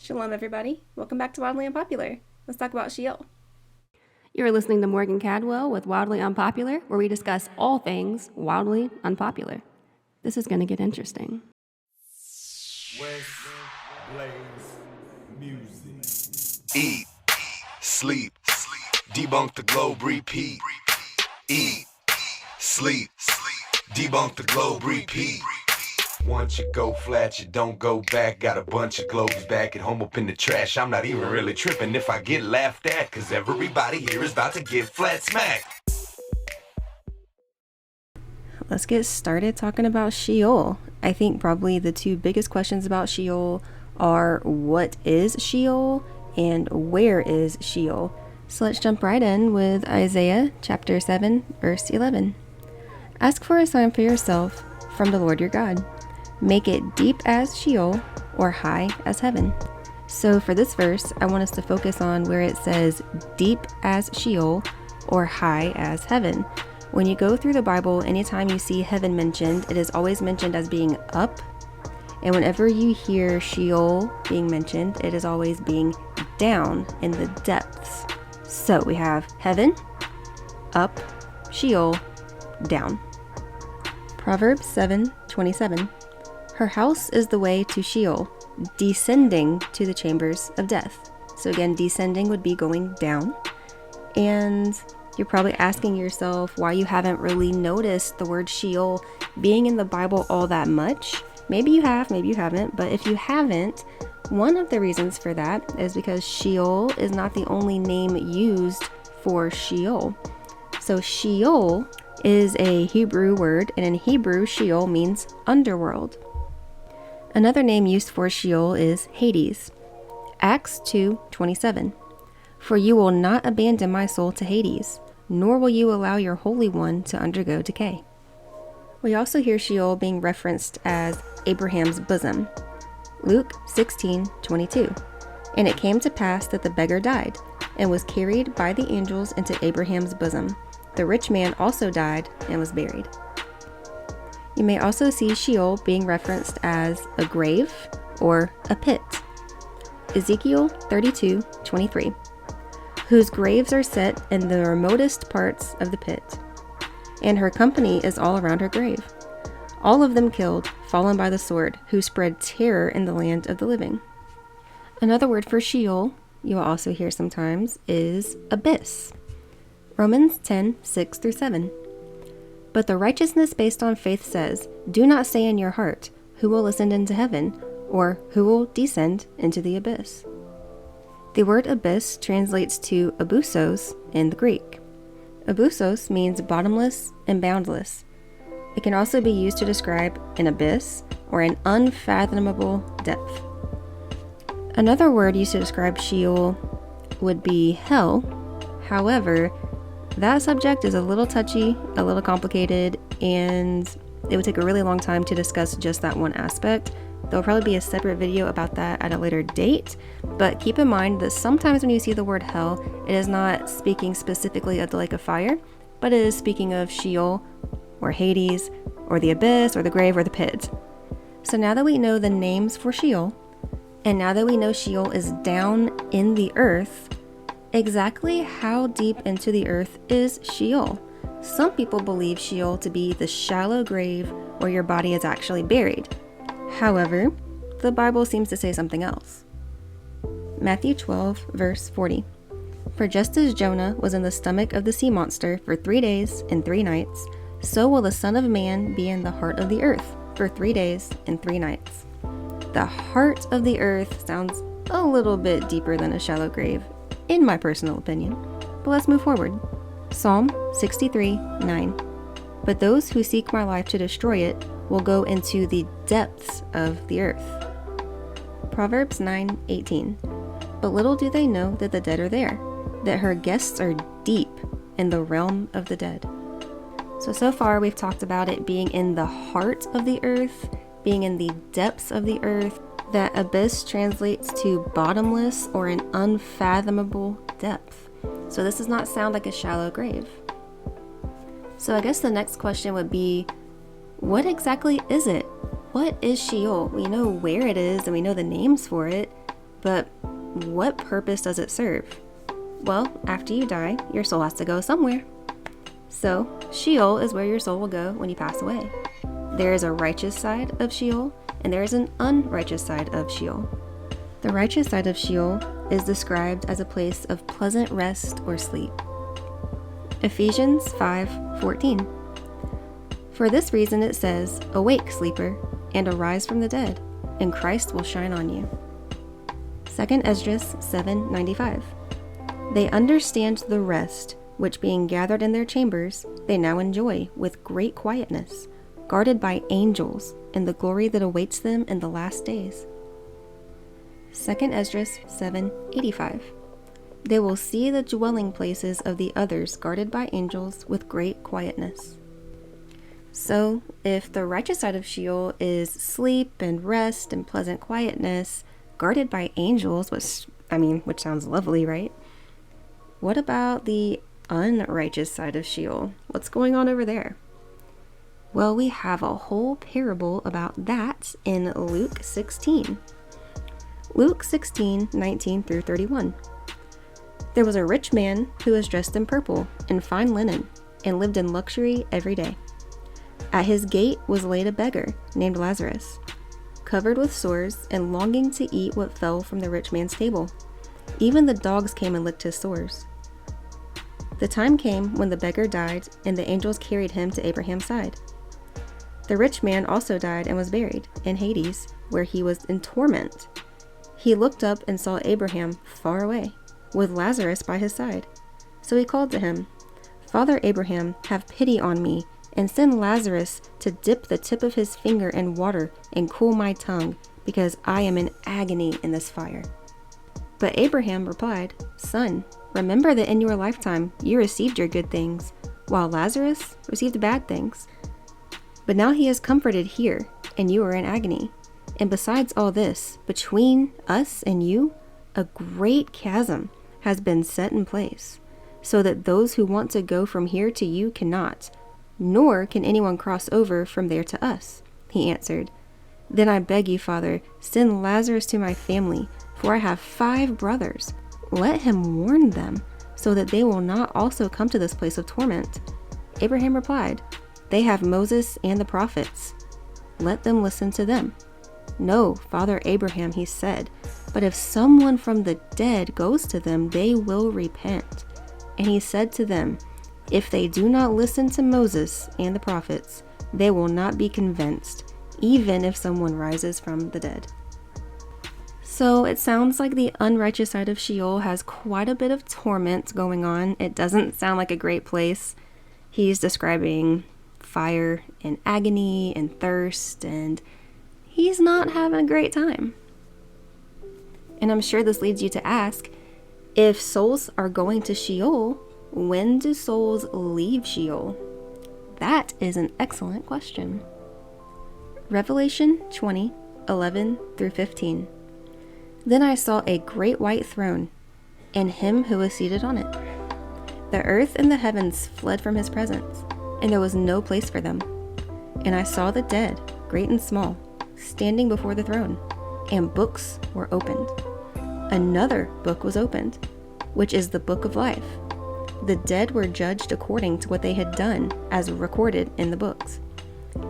Shalom, everybody. Welcome back to Wildly Unpopular. Let's talk about Sheol. You're listening to Morgan Cadwell with Wildly Unpopular, where we discuss all things wildly unpopular. This is going to get interesting. West Blaze Music. Eat, sleep, debunk the globe, repeat. Eat, sleep, debunk the globe, repeat. Once you go flat, you don't go back. Got a bunch of globes back at home up in the trash. I'm not even really tripping if I get laughed at, cause everybody here is about to get flat smacked. Let's get started talking about Sheol. I think probably the two biggest questions about Sheol are what is Sheol and where is Sheol? So let's jump right in with Isaiah chapter 7, verse 11. Ask for a sign for yourself from the Lord your God. Make it deep as Sheol or high as heaven. So for this verse, I want us to focus on where it says deep as Sheol or high as heaven. When you go through the Bible, anytime you see heaven mentioned, it is always mentioned as being up. And whenever you hear Sheol being mentioned, it is always being down in the depths. So we have heaven, up, Sheol, down. Proverbs 7:27. Her house is the way to Sheol, descending to the chambers of death. So again, descending would be going down. And you're probably asking yourself why you haven't really noticed the word Sheol being in the Bible all that much. Maybe you have, maybe you haven't, but if you haven't, one of the reasons for that is because Sheol is not the only name used for Sheol. So Sheol is a Hebrew word, and in Hebrew, Sheol means underworld. Another name used for Sheol is Hades. Acts 2:27. For you will not abandon my soul to Hades, nor will you allow your Holy One to undergo decay. We also hear Sheol being referenced as Abraham's bosom. Luke 16:22. And it came to pass that the beggar died, and was carried by the angels into Abraham's bosom. The rich man also died and was buried. You may also see Sheol being referenced as a grave or a pit. Ezekiel 32:23. Whose graves are set in the remotest parts of the pit, and her company is all around her grave. All of them killed, fallen by the sword, who spread terror in the land of the living. Another word for Sheol you will also hear sometimes is abyss. Romans 10:6-7. But the righteousness based on faith says, do not say in your heart, who will ascend into heaven, or who will descend into the abyss. The word abyss translates to abyssos in the Greek. Abyssos means bottomless and boundless. It can also be used to describe an abyss or an unfathomable depth. Another word used to describe Sheol would be hell. However, that subject is a little touchy, a little complicated, and it would take a really long time to discuss just that one aspect. There'll probably be a separate video about that at a later date, but keep in mind that sometimes when you see the word hell, it is not speaking specifically of the lake of fire, but it is speaking of Sheol, or Hades, or the abyss, or the grave, or the pit. So now that we know the names for Sheol, and now that we know Sheol is down in the earth, exactly how deep into the earth is Sheol? Some people believe Sheol to be the shallow grave where your body is actually buried. However, the Bible seems to say something else. Matthew 12, verse 40. For just as Jonah was in the stomach of the sea monster for 3 days and 3 nights, so will the Son of Man be in the heart of the earth for 3 days and 3 nights. The heart of the earth sounds a little bit deeper than a shallow grave, in my personal opinion. But let's move forward. Psalm 63:9. But those who seek my life to destroy it will go into the depths of the earth. Proverbs 9:18. But little do they know that the dead are there, that her guests are deep in the realm of the dead. So far we've talked about it being in the heart of the earth, being in the depths of the earth. That abyss translates to bottomless or an unfathomable depth. So this does not sound like a shallow grave. So I guess the next question would be, what exactly is it? What is Sheol? We know where it is and we know the names for it, But what purpose does it serve? Well, after you die, your soul has to go somewhere. So, Sheol is where your soul will go when you pass away. There is a righteous side of Sheol, and there is an unrighteous side of Sheol. The righteous side of Sheol is described as a place of pleasant rest or sleep. Ephesians 5:14. For this reason it says, "Awake, sleeper, and arise from the dead, and Christ will shine on you." 2 Esdras 7:95. They understand the rest, which being gathered in their chambers, they now enjoy with great quietness, guarded by angels, in the glory that awaits them in the last days. 2 Esdras 7:85. They will see the dwelling places of the others guarded by angels with great quietness. So, if the righteous side of Sheol is sleep and rest and pleasant quietness, guarded by angels, which sounds lovely, right? What about the unrighteous side of Sheol? What's going on over there? Well, we have a whole parable about that in Luke 16. Luke 16:19 through 31. There was a rich man who was dressed in purple and fine linen and lived in luxury every day. At his gate was laid a beggar named Lazarus, covered with sores and longing to eat what fell from the rich man's table. Even the dogs came and licked his sores. The time came when the beggar died, and the angels carried him to Abraham's side. The rich man also died and was buried in Hades, where he was in torment. He looked up and saw Abraham far away, with Lazarus by his side. So he called to him, "Father Abraham, have pity on me, and send Lazarus to dip the tip of his finger in water and cool my tongue, because I am in agony in this fire." But Abraham replied, "Son, remember that in your lifetime you received your good things, while Lazarus received bad things. But now he is comforted here, and you are in agony. And besides all this, between us and you, a great chasm has been set in place, so that those who want to go from here to you cannot, nor can anyone cross over from there to us." He answered, "Then I beg you, Father, send Lazarus to my family, for I have 5 brothers. Let him warn them, so that they will not also come to this place of torment." Abraham replied, "They have Moses and the prophets. Let them listen to them." "No, Father Abraham," he said, "but if someone from the dead goes to them, they will repent." And he said to them, "If they do not listen to Moses and the prophets, they will not be convinced, even if someone rises from the dead." So it sounds like the unrighteous side of Sheol has quite a bit of torment going on. It doesn't sound like a great place. He's describing fire and agony and thirst, and he's not having a great time. And I'm sure this leads you to ask, if souls are going to Sheol, when do souls leave Sheol? That is an excellent question. Revelation 20:11 through 15. Then I saw a great white throne, and him who was seated on it. The earth and the heavens fled from his presence, and there was no place for them. And I saw the dead, great and small, standing before the throne, and books were opened. Another book was opened, which is the book of life. The dead were judged according to what they had done, as recorded in the books.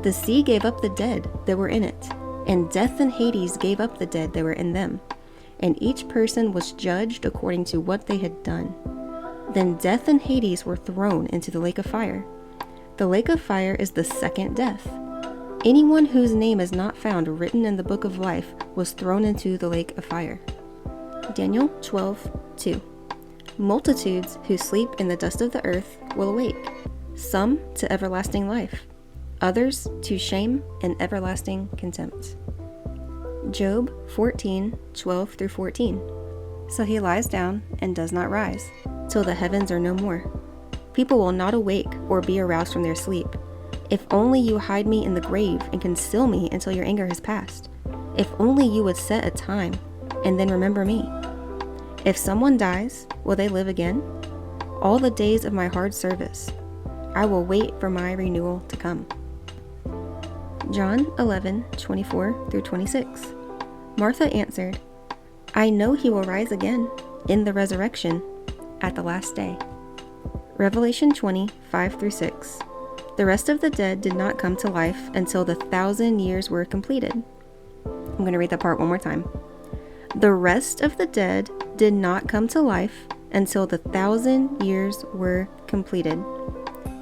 The sea gave up the dead that were in it, and death and Hades gave up the dead that were in them. And each person was judged according to what they had done. Then death and Hades were thrown into the lake of fire. The lake of fire is the second death. Anyone whose name is not found written in the book of life was thrown into the lake of fire. Daniel 12:2. Multitudes who sleep in the dust of the earth will awake, some to everlasting life, others to shame and everlasting contempt. Job 14:12 through 14. So he lies down and does not rise, till the heavens are no more. People will not awake or be aroused from their sleep. If only you hide me in the grave and conceal me until your anger has passed. If only you would set a time and then remember me. If someone dies, will they live again? All the days of my hard service, I will wait for my renewal to come. John 11:24 through 26. Martha answered, I know he will rise again in the resurrection at the last day. Revelation 20, 5-6. The rest of the dead did not come to life until the 1,000 years were completed. I'm going to read that part one more time. The rest of the dead did not come to life until the 1,000 years were completed.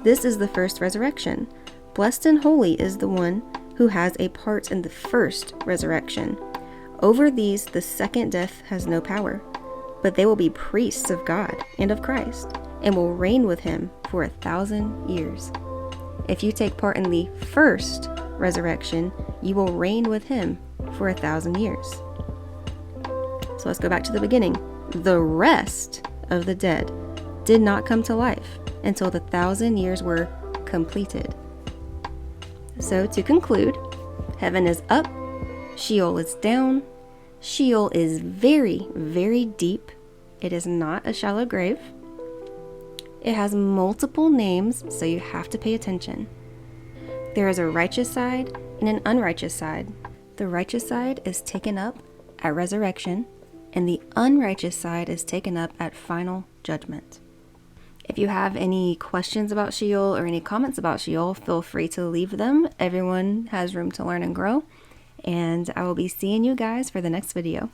This is the first resurrection. Blessed and holy is the one who has a part in the first resurrection. Over these, the second death has no power, but they will be priests of God and of Christ, and will reign with him for 1,000 years. If you take part in the first resurrection, you will reign with him for 1,000 years. So let's go back to the beginning. The rest of the dead did not come to life until the 1,000 years were completed. So to conclude, heaven is up, Sheol is down. Sheol is very, very deep. It is not a shallow grave. It has multiple names, so you have to pay attention. There is a righteous side and an unrighteous side. The righteous side is taken up at resurrection, and the unrighteous side is taken up at final judgment. If you have any questions about Sheol or any comments about Sheol, feel free to leave them. Everyone has room to learn and grow. And I will be seeing you guys for the next video.